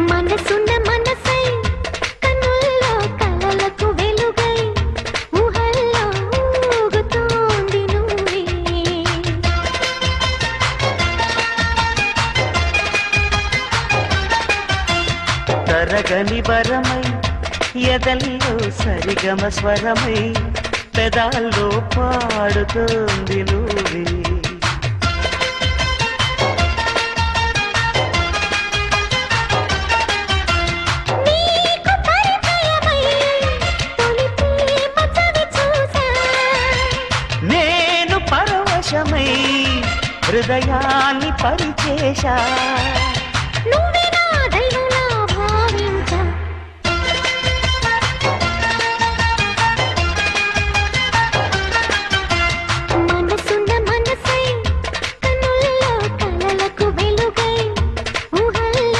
మనసున్న మనసై కన్నుల్లో కలలకు వెలుగై ఊహల్లో ఊగుతోంది నువ్వే తరగని వరమై ఎదల్లో సరిగమ స్వరమై పెదాల్లో పాడుతోంది నువ్వే నేను పరవశమై హృదయాన్ని పరిచేశా